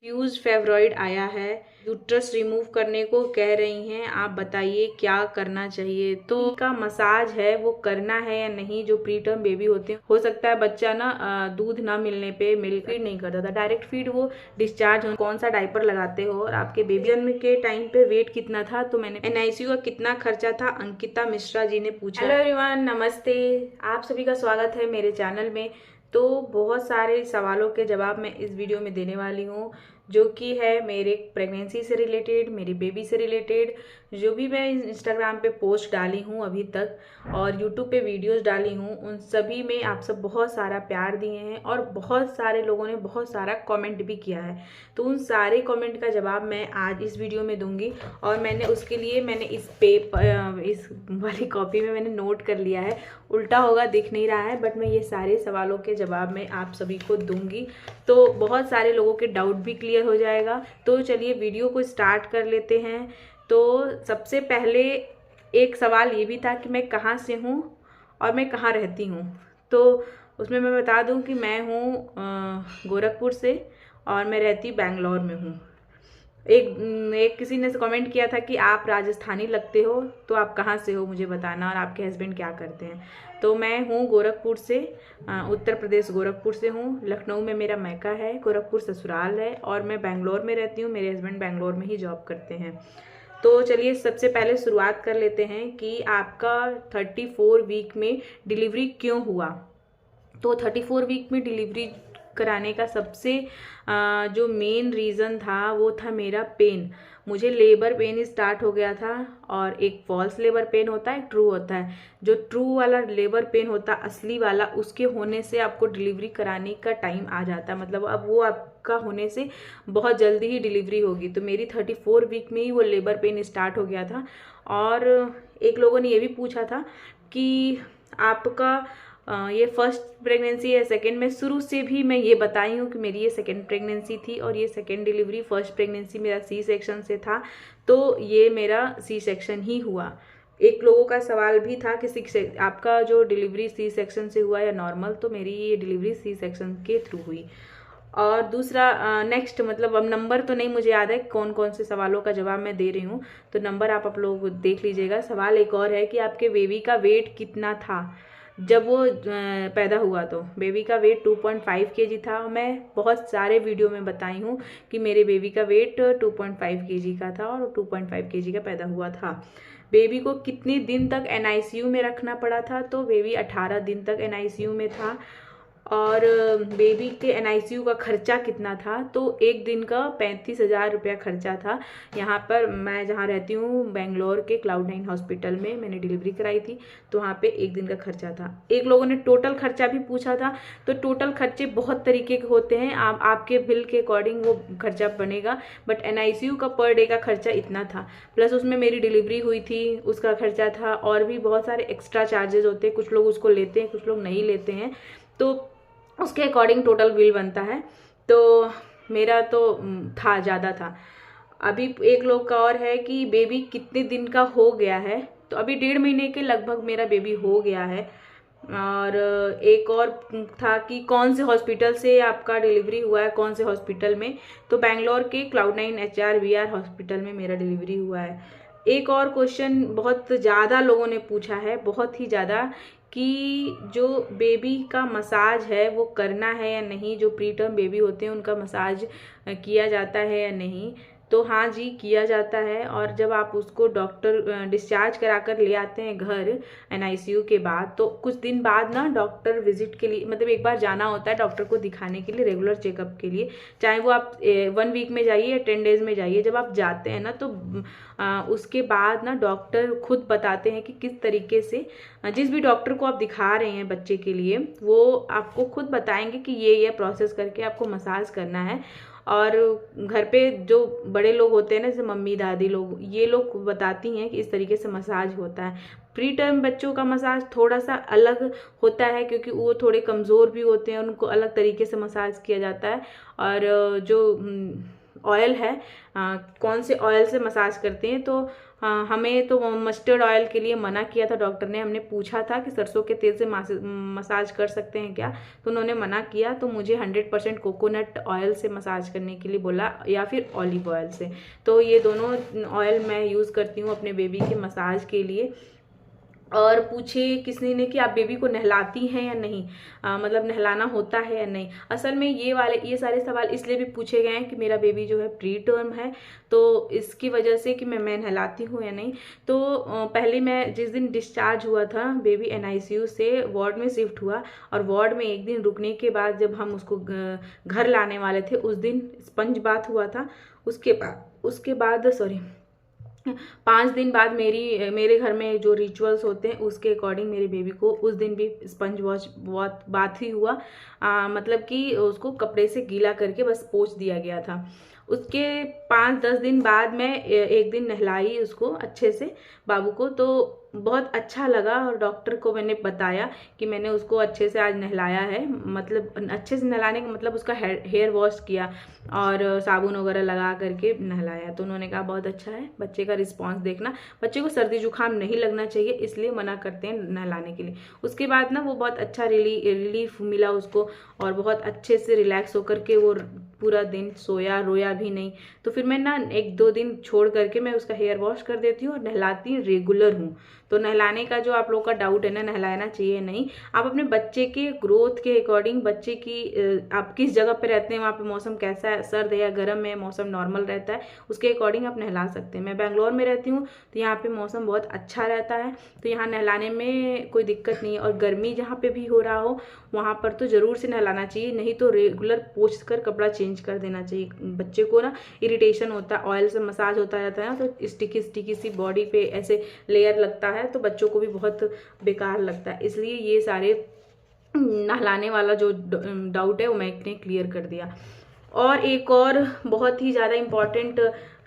Fuse फेब्रॉइड आया है, uterus remove करने को कह रही हैं। आप बताइए क्या करना चाहिए। तो का मसाज है वो करना है या नहीं। जो प्री टर्म बेबी होते हैं, हो सकता है बच्चा ना दूध ना मिलने पे मिल्क फीड नहीं करता था, डायरेक्ट फीड वो डिस्चार्ज हो। कौन सा डायपर लगाते हो और आपके बेबी जन्म के टाइम पे वेट कितना था। तो मैंने NICU का कितना खर्चा था, अंकिता मिश्रा जी ने पूछा। हेलो एवरीवन, नमस्ते। आप सभी का स्वागत है मेरे चैनल में। तो बहुत सारे सवालों के जवाब मैं इस वीडियो में देने वाली हूँ, जो कि है मेरे प्रेगनेंसी से रिलेटेड, मेरी बेबी से रिलेटेड। जो भी मैं इंस्टाग्राम पे पोस्ट डाली हूँ अभी तक और यूट्यूब पे वीडियोस डाली हूँ, उन सभी में आप सब बहुत सारा प्यार दिए हैं और बहुत सारे लोगों ने बहुत सारा कमेंट भी किया है। तो उन सारे कमेंट का जवाब मैं आज इस वीडियो में दूंगी। और मैंने उसके लिए इस वाली कॉपी में मैंने नोट कर लिया है। उल्टा होगा, दिख नहीं रहा है, बट मैं ये सारे सवालों के जवाब मैं आप सभी को दूंगी। तो बहुत सारे लोगों के डाउट भी क्लियर हो जाएगा। तो चलिए वीडियो को स्टार्ट कर लेते हैं। तो सबसे पहले एक सवाल ये भी था कि मैं कहाँ से हूँ और मैं कहाँ रहती हूँ। तो उसमें मैं बता दूँ कि मैं हूँ गोरखपुर से और मैं रहती बेंगलोर में हूँ। एक किसी ने कमेंट किया था कि आप राजस्थानी लगते हो, तो आप कहाँ से हो मुझे बताना और आपके हस्बैंड क्या करते हैं। तो मैं हूँ गोरखपुर से, उत्तर प्रदेश गोरखपुर से हूँ। लखनऊ में मेरा मैका है, गोरखपुर ससुराल है और मैं बेंगलोर में रहती हूँ। मेरे हस्बैंड बेंगलोर में ही जॉब करते हैं। तो चलिए सबसे पहले शुरुआत कर लेते हैं कि आपका 34 वीक में डिलीवरी क्यों हुआ। तो 34 वीक में डिलीवरी कराने का सबसे जो मेन रीज़न था वो था मेरा पेन। मुझे लेबर पेन स्टार्ट हो गया था और एक फॉल्स लेबर पेन होता है, एक ट्रू होता है। जो ट्रू वाला लेबर पेन होता है, असली वाला, उसके होने से आपको डिलीवरी कराने का टाइम आ जाता है। मतलब अब वो आपका होने से बहुत जल्दी ही डिलीवरी होगी। तो मेरी 34 वीक में ही वो लेबर पेन स्टार्ट हो गया था। और एक लोगों ने ये भी पूछा था कि आपका ये फर्स्ट प्रेगनेंसी है सेकंड में। शुरू से भी मैं ये बताई हूँ कि मेरी ये सेकंड प्रेगनेंसी थी और ये सेकंड डिलीवरी, फर्स्ट प्रेगनेंसी मेरा C सेक्शन से था। तो ये मेरा C सेक्शन ही हुआ। एक लोगों का सवाल भी था कि आपका जो डिलीवरी C सेक्शन से हुआ या नॉर्मल। तो मेरी ये डिलीवरी C सेक्शन के थ्रू हुई। और दूसरा नेक्स्ट, मतलब अब नंबर तो नहीं मुझे याद है कौन कौन से सवालों का जवाब मैं दे रही हूँ, तो नंबर आप लोग देख लीजिएगा। सवाल एक और है कि आपके बेबी का वेट कितना था जब वो पैदा हुआ। तो बेबी का वेट 2.5 kg था। मैं बहुत सारे वीडियो में बताई हूँ कि मेरे बेबी का वेट 2.5 kg का था और 2.5 kg का पैदा हुआ था। बेबी को कितने दिन तक NICU में रखना पड़ा था। तो बेबी 18 दिन तक NICU में था। और बेबी के NICU का खर्चा कितना था। तो एक दिन का 35,000 रुपया खर्चा था। यहाँ पर मैं जहाँ रहती हूँ बेंगलोर के Cloud9 हॉस्पिटल में मैंने डिलीवरी कराई थी। तो वहाँ पे एक दिन का खर्चा था। एक लोगों ने टोटल खर्चा भी पूछा था। तो टोटल खर्चे बहुत तरीके के होते हैं, आपके बिल के अकॉर्डिंग वो खर्चा बनेगा। बट NICU का पर डे का खर्चा इतना था, प्लस उसमें मेरी डिलीवरी हुई थी उसका खर्चा था। और भी बहुत सारे एक्स्ट्रा चार्जेस होते हैं, कुछ लोग उसको लेते हैं, कुछ लोग नहीं लेते हैं। तो उसके अकॉर्डिंग टोटल बिल बनता है। तो मेरा तो था, ज़्यादा था। अभी एक लोग का और है कि बेबी कितने दिन का हो गया है। तो अभी 1.5 महीने के लगभग मेरा बेबी हो गया है। और एक और था कि कौन से हॉस्पिटल से आपका डिलीवरी हुआ है, कौन से हॉस्पिटल में। तो बेंगलोर के Cloud9 HRVR हॉस्पिटल में मेरा डिलीवरी हुआ है। एक और क्वेश्चन बहुत ज़्यादा लोगों ने पूछा है, बहुत ही ज़्यादा, कि जो बेबी का मसाज है वो करना है या नहीं। जो प्री टर्म बेबी होते हैं उनका मसाज किया जाता है या नहीं। तो हाँ जी, किया जाता है। और जब आप उसको डॉक्टर डिस्चार्ज करा कर ले आते हैं घर NICU के बाद, तो कुछ दिन बाद ना डॉक्टर विजिट के लिए, मतलब एक बार जाना होता है डॉक्टर को दिखाने के लिए, रेगुलर चेकअप के लिए। चाहे वो आप 1 वीक में जाइए या 10 डेज में जाइए, जब आप जाते हैं ना तो उसके बाद ना डॉक्टर खुद बताते हैं कि किस तरीके से, जिस भी डॉक्टर को आप दिखा रहे हैं बच्चे के लिए, वो आपको खुद बताएंगे कि ये प्रोसेस करके आपको मसाज करना है। और घर पे जो बड़े लोग होते हैं ना, जैसे मम्मी दादी लोग, ये लोग बताती हैं कि इस तरीके से मसाज होता है। प्री टर्म बच्चों का मसाज थोड़ा सा अलग होता है, क्योंकि वो थोड़े कमज़ोर भी होते हैं, उनको अलग तरीके से मसाज किया जाता है। और जो ऑयल है, कौन से ऑयल से मसाज करते हैं। तो हमें तो मस्टर्ड ऑयल के लिए मना किया था डॉक्टर ने। हमने पूछा था कि सरसों के तेल से मसाज कर सकते हैं क्या, तो उन्होंने मना किया। तो मुझे 100% कोकोनट ऑयल से मसाज करने के लिए बोला, या फिर ऑलिव ऑयल से। तो ये दोनों ऑयल मैं यूज़ करती हूँ अपने बेबी के मसाज के लिए। और पूछे किसी ने कि आप बेबी को नहलाती हैं या नहीं, मतलब नहलाना होता है या नहीं। असल में ये सारे सवाल इसलिए भी पूछे गए हैं कि मेरा बेबी जो है प्री टर्म है, तो इसकी वजह से कि मैं नहलाती हूँ या नहीं। तो पहले मैं जिस दिन डिस्चार्ज हुआ था बेबी NICU से वार्ड में शिफ्ट हुआ, और वार्ड में एक दिन रुकने के बाद जब हम उसको घर लाने वाले थे उस दिन स्पंज बाथ हुआ था। उसके बाद 5 दिन बाद मेरे घर में जो रिचुअल्स होते हैं उसके अकॉर्डिंग मेरे बेबी को उस दिन भी स्पंज बाथ ही हुआ। मतलब कि उसको कपड़े से गीला करके बस पोंछ दिया गया था। उसके 5-10 दिन बाद मैं एक दिन नहलाई उसको अच्छे से बाबू को, तो बहुत अच्छा लगा। और डॉक्टर को मैंने बताया कि मैंने उसको अच्छे से आज नहलाया है, मतलब अच्छे से नहलाने का मतलब उसका हेयर वॉश किया और साबुन वगैरह लगा करके नहलाया। तो उन्होंने कहा बहुत अच्छा है। बच्चे का रिस्पांस देखना, बच्चे को सर्दी जुकाम नहीं लगना चाहिए, इसलिए मना करते हैं नहलाने के लिए। उसके बाद ना वो बहुत अच्छा रिलीफ मिला उसको, और बहुत अच्छे से रिलैक्स होकर के वो पूरा दिन सोया, रोया भी नहीं। तो फिर मैं ना 1-2 दिन छोड़ करके मैं उसका हेयर वॉश कर देती हूँ और नहलाती रेगुलर हूँ। तो नहलाने का जो आप लोग का डाउट है ना, नहलाना चाहिए नहीं, आप अपने बच्चे के ग्रोथ के अकॉर्डिंग, बच्चे की आप किस जगह पे रहते हैं, वहाँ पे मौसम कैसा है, सर्द है या गर्म है, मौसम नॉर्मल रहता है, उसके अकॉर्डिंग आप नहला सकते हैं। मैं बेंगलोर में रहती हूँ तो यहाँ पे मौसम बहुत अच्छा रहता है, तो यहाँ नहलाने में कोई दिक्कत नहीं है। और गर्मी जहाँ पे भी हो रहा हो वहाँ पर तो ज़रूर से नहलाना चाहिए, नहीं तो रेगुलर पोंछ कर कपड़ा चेंज कर देना चाहिए। बच्चे को ना इरिटेशन होता है, ऑयल से मसाज होता रहता है ना, तो स्टिकी सी बॉडी पे ऐसे लेयर लगता है, तो बच्चों को भी बहुत बेकार लगता है। इसलिए ये सारे नहलाने वाला जो डाउट है वो मैंने क्लियर कर दिया। और एक और बहुत ही ज़्यादा इम्पॉर्टेंट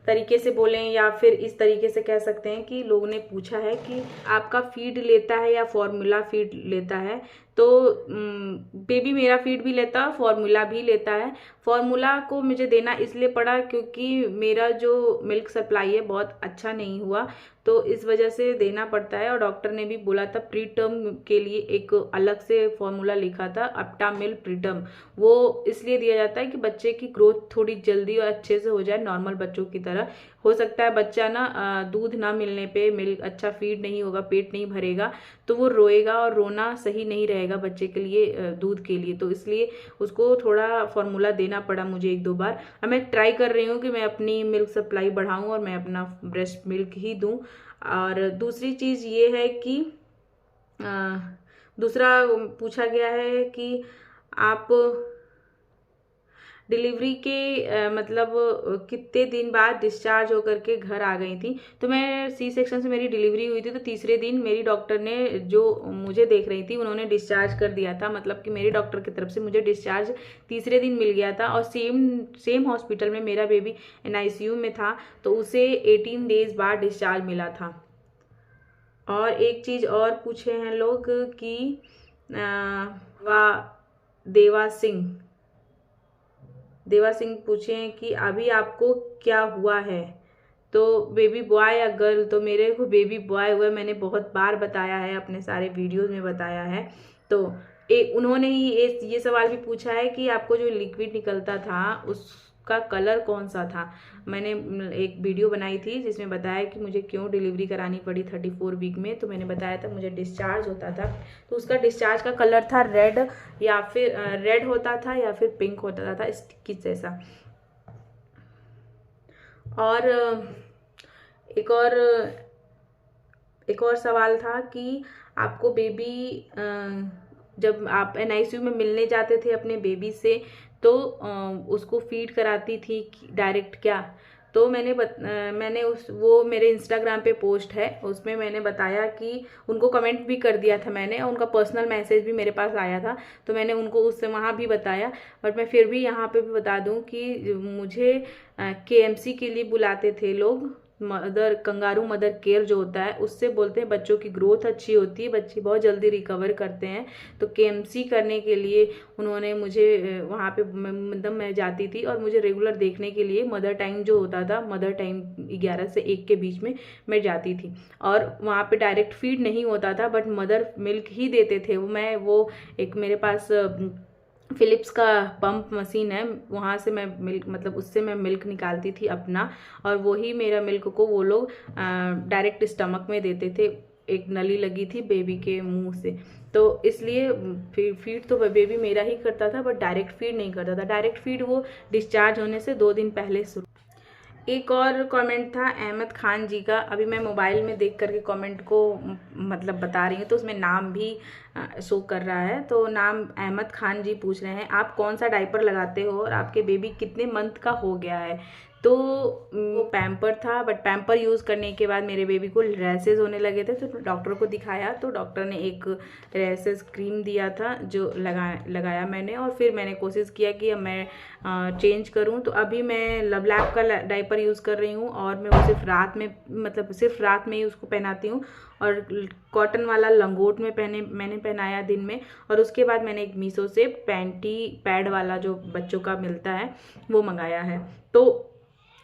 तरीके से बोलें या फिर इस तरीके से कह सकते हैं कि लोगों ने पूछा है कि आपका फीड लेता है या फॉर्मूला फीड लेता है। तो बेबी मेरा फीड भी लेता है, फॉर्मूला भी लेता है। फॉर्मूला को मुझे देना इसलिए पड़ा क्योंकि मेरा जो मिल्क सप्लाई है बहुत अच्छा नहीं हुआ, तो इस वजह से देना पड़ता है। और डॉक्टर ने भी बोला था प्री टर्म के लिए एक अलग से फॉर्मूला लिखा था, अप्टामिल प्री टर्म। वो इसलिए दिया जाता है कि बच्चे की ग्रोथ थोड़ी जल्दी और अच्छे से हो जाए, नॉर्मल बच्चों की तरह। हो सकता है बच्चा ना दूध ना मिलने पे, मिल्क अच्छा फीड नहीं होगा, पेट नहीं भरेगा, तो वो रोएगा, और रोना सही नहीं रहेगा बच्चे के लिए, दूध के लिए। तो इसलिए उसको थोड़ा फार्मूला देना पड़ा मुझे 1-2 बार। अब मैं ट्राई कर रही हूँ कि मैं अपनी मिल्क सप्लाई बढ़ाऊँ और मैं अपना ब्रेस्ट मिल्क ही दूँ। और दूसरी चीज़ ये है कि दूसरा पूछा गया है कि आप डिलीवरी के मतलब कितने दिन बाद डिस्चार्ज होकर के घर आ गई थी। तो मैं सी सेक्शन से मेरी डिलीवरी हुई थी, तो तीसरे दिन मेरी डॉक्टर ने, जो मुझे देख रही थी, उन्होंने डिस्चार्ज कर दिया था। मतलब कि मेरी डॉक्टर की तरफ से मुझे डिस्चार्ज तीसरे दिन मिल गया था। और सेम हॉस्पिटल में मेरा बेबी NICU में था, तो उसे 18 डेज बाद डिस्चार्ज मिला था। और एक चीज़ और पूछे हैं लोग कि देवा सिंह पूछे हैं कि अभी आपको क्या हुआ है, तो बेबी बॉय या गर्ल। तो मेरे को बेबी बॉय हुआ है, मैंने बहुत बार बताया है, अपने सारे वीडियोस में बताया है। तो उन्होंने ही ये सवाल भी पूछा है कि आपको जो लिक्विड निकलता था उसका कलर कौन सा था। मैंने एक वीडियो बनाई थी जिसमें बताया कि मुझे क्यों डिलीवरी करानी पड़ी 34 वीक में। तो मैंने बताया था मुझे डिस्चार्ज होता था, तो उसका डिस्चार्ज का कलर था रेड, या फिर रेड होता था या फिर पिंक होता था, स्टिकी जैसा। और एक और सवाल था कि आपको बेबी, जब आप NICU में मिलने जाते थे अपने बेबी से, तो उसको फीड कराती थी डायरेक्ट क्या। तो मैंने वो मेरे इंस्टाग्राम पे पोस्ट है, उसमें मैंने बताया कि उनको कमेंट भी कर दिया था मैंने, और उनका पर्सनल मैसेज भी मेरे पास आया था, तो मैंने उनको उससे वहाँ भी बताया। बट मैं फिर भी यहाँ पे भी बता दूँ कि मुझे KMC के लिए बुलाते थे लोग, कंगारू मदर केयर जो होता है उससे बोलते हैं बच्चों की ग्रोथ अच्छी होती है, बच्चे बहुत जल्दी रिकवर करते हैं। तो केएमसी करने के लिए उन्होंने मुझे वहाँ पे मतलब मैं जाती थी और मुझे रेगुलर देखने के लिए मदर टाइम जो होता था, मदर टाइम 11 से 1 के बीच में मैं जाती थी। और वहाँ पे डायरेक्ट फीड नहीं होता था बट मदर मिल्क ही देते थे। वो एक मेरे पास फिलिप्स का पंप मशीन है, वहाँ से मैं मिल्क मतलब उससे मैं मिल्क निकालती थी अपना, और वही मेरा मिल्क को वो लोग डायरेक्ट स्टमक में देते थे। एक नली लगी थी बेबी के मुंह से, तो इसलिए फीड तो बेबी मेरा ही करता था बट डायरेक्ट फीड नहीं करता था। डायरेक्ट फीड वो डिस्चार्ज होने से 2 दिन पहले शुरू। एक और कमेंट था अहमद खान जी का, अभी मैं मोबाइल में देख करके कमेंट को मतलब बता रही हूँ तो उसमें नाम भी शो कर रहा है। तो नाम अहमद खान जी पूछ रहे हैं आप कौन सा डायपर लगाते हो और आपके बेबी कितने मंथ का हो गया है। तो वो पैम्पर था बट पैम्पर यूज़ करने के बाद मेरे बेबी को रैसेस होने लगे थे, तो डॉक्टर को दिखाया तो डॉक्टर ने एक रैसेस क्रीम दिया था जो लगाया मैंने, और फिर मैंने कोशिश किया कि अब मैं चेंज करूं। तो अभी मैं लवलैप का डायपर यूज़ कर रही हूं और मैं वो सिर्फ रात में मतलब सिर्फ रात में ही उसको पहनाती हूँ, और कॉटन वाला लंगोट में मैंने पहनाया दिन में। और उसके बाद मैंने एक मीशो से पैंटी पैड वाला जो बच्चों का मिलता है वो मंगाया है। तो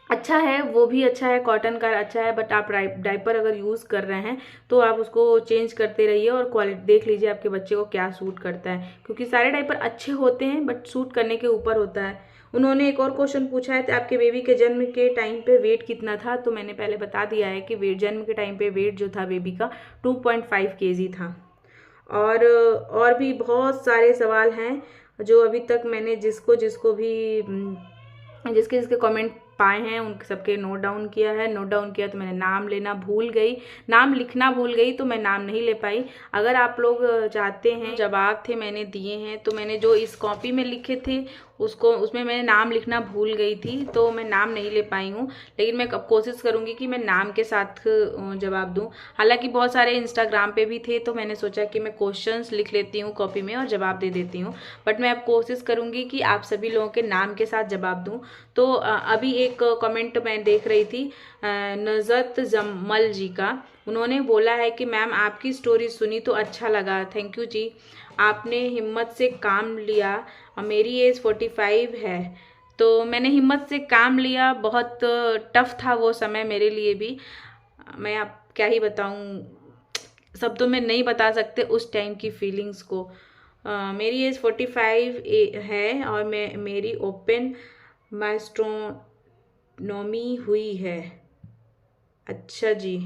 अच्छा है, वो भी अच्छा है, कॉटन का अच्छा है, बट आप डायपर अगर यूज़ कर रहे हैं तो आप उसको चेंज करते रहिए और क्वालिटी देख लीजिए आपके बच्चे को क्या सूट करता है, क्योंकि सारे डायपर अच्छे होते हैं बट सूट करने के ऊपर होता है। उन्होंने एक और क्वेश्चन पूछा है, तो आपके बेबी के जन्म के टाइम पे वेट कितना था। तो मैंने पहले बता दिया है कि जन्म के टाइम पे वेट जो था बेबी का 2.5 kg था। और भी बहुत सारे सवाल हैं जो अभी तक मैंने जिसको जिसको भी जिसके जिसके कमेंट पाए हैं उन सबके नोट डाउन किया है। नोट डाउन किया तो मैंने नाम लेना भूल गई, नाम लिखना भूल गई, तो मैं नाम नहीं ले पाई। अगर आप लोग चाहते हैं जवाब थे मैंने दिए हैं, तो मैंने जो इस कॉपी में लिखे थे उसमें मैंने नाम लिखना भूल गई थी तो मैं नाम नहीं ले पाई हूँ, लेकिन मैं अब कोशिश करूँगी कि मैं नाम के साथ जवाब दूँ। हालांकि बहुत सारे इंस्टाग्राम पे भी थे तो मैंने सोचा कि मैं क्वेश्चंस लिख लेती हूँ कॉपी में और जवाब दे देती हूँ, बट मैं अब कोशिश करूँगी कि आप सभी लोगों के नाम के साथ जवाब दूँ। तो अभी एक कमेंट मैं देख रही थी नज़रत जमल जी का, उन्होंने बोला है कि मैम आपकी स्टोरी सुनी तो अच्छा लगा, थैंक यू जी, आपने हिम्मत से काम लिया, मेरी एज 45 है। तो मैंने हिम्मत से काम लिया, बहुत टफ था वो समय मेरे लिए भी, मैं आप क्या ही बताऊं, शब्दों में नहीं बता सकते उस टाइम की फीलिंग्स को। मेरी एज 45 है और मेरी ओपन मास्ट्रोनोमी हुई है। अच्छा जी,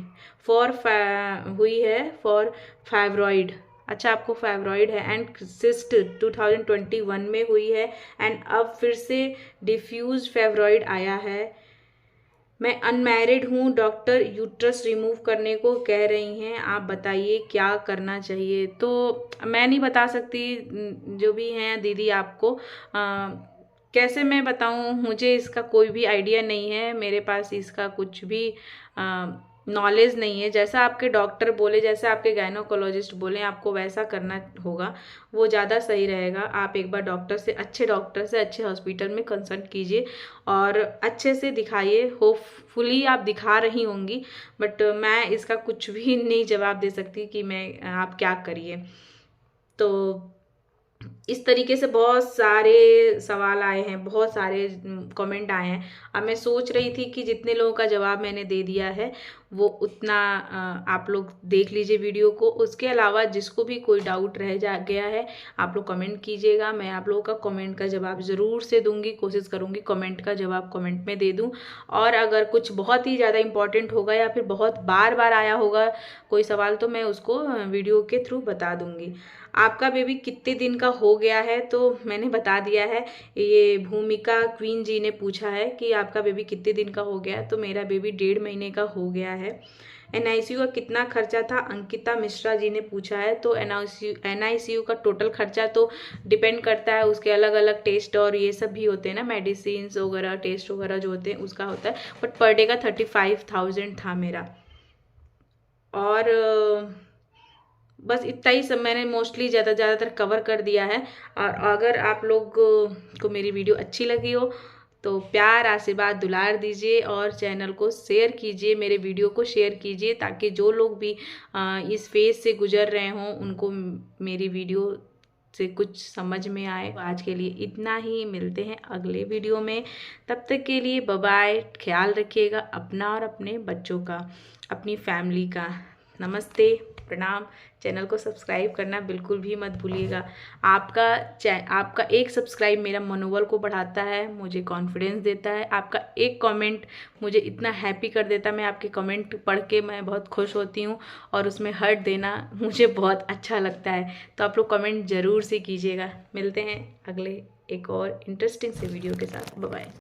हुई है फॉर फाइब्रॉइड। अच्छा आपको फाइब्रॉइड है, एंड सिस्ट 2021 में हुई है, एंड अब फिर से डिफ्यूज फाइब्रॉइड आया है। मैं अनमैरिड हूँ, डॉक्टर यूट्रस रिमूव करने को कह रही हैं, आप बताइए क्या करना चाहिए। तो मैं नहीं बता सकती, जो भी हैं दीदी आपको कैसे मैं बताऊँ, मुझे इसका कोई भी आइडिया नहीं है, मेरे पास इसका कुछ भी नॉलेज नहीं है। जैसा आपके डॉक्टर बोले, जैसा आपके गायनोकोलॉजिस्ट बोले आपको वैसा करना होगा, वो ज़्यादा सही रहेगा। आप एक बार डॉक्टर से अच्छे हॉस्पिटल में कंसल्ट कीजिए और अच्छे से दिखाइए। होपफुली आप दिखा रही होंगी, बट मैं इसका कुछ भी नहीं जवाब दे सकती कि मैं आप क्या करिए। तो इस तरीके से बहुत सारे सवाल आए हैं, बहुत सारे कमेंट आए हैं। अब मैं सोच रही थी कि जितने लोगों का जवाब मैंने दे दिया है वो उतना आप लोग देख लीजिए वीडियो को। उसके अलावा जिसको भी कोई डाउट रह गया है आप लोग कमेंट कीजिएगा, मैं आप लोगों का कमेंट का जवाब ज़रूर से दूंगी, कोशिश करूंगी कमेंट का जवाब कमेंट में दे दूं। और अगर कुछ बहुत ही ज़्यादा इंपॉर्टेंट होगा या फिर बहुत बार बार आया होगा कोई सवाल तो मैं उसको वीडियो के थ्रू बता दूंगी। आपका बेबी कितने दिन का हो गया है, तो मैंने बता दिया है। ये भूमिका क्वीन जी ने पूछा है कि आपका बेबी कितने दिन का हो गया है, तो मेरा बेबी 1.5 महीने का हो गया है। एनआईसीयू का कितना खर्चा था, अंकिता मिश्रा जी ने पूछा है। तो एनआईसीयू का टोटल खर्चा तो डिपेंड करता है, उसके अलग अलग टेस्ट और ये सब भी होते हैं ना, मेडिसिन वगैरह टेस्ट वगैरह जो होते हैं उसका होता है, बट पर डे का 35,000 था मेरा। और बस इतना ही सब मैंने मोस्टली ज़्यादातर कवर कर दिया है। और अगर आप लोग को मेरी वीडियो अच्छी लगी हो तो प्यार, आशीर्वाद, दुलार दीजिए और चैनल को शेयर कीजिए, मेरे वीडियो को शेयर कीजिए, ताकि जो लोग भी इस फेज से गुजर रहे हों उनको मेरी वीडियो से कुछ समझ में आए। आज के लिए इतना ही, मिलते हैं अगले वीडियो में। तब तक के लिए बाय बाय। ख्याल रखिएगा अपना और अपने बच्चों का, अपनी फैमिली का। नमस्ते, प्रणाम। चैनल को सब्सक्राइब करना बिल्कुल भी मत भूलिएगा। आपका एक सब्सक्राइब मेरा मनोबल को बढ़ाता है, मुझे कॉन्फिडेंस देता है। आपका एक कमेंट मुझे इतना हैप्पी कर देता है, मैं आपके कमेंट पढ़ के मैं बहुत खुश होती हूँ और उसमें हार्ट देना मुझे बहुत अच्छा लगता है। तो आप लोग कमेंट ज़रूर से कीजिएगा। मिलते हैं अगले एक और इंटरेस्टिंग से वीडियो के साथ। Bye bye.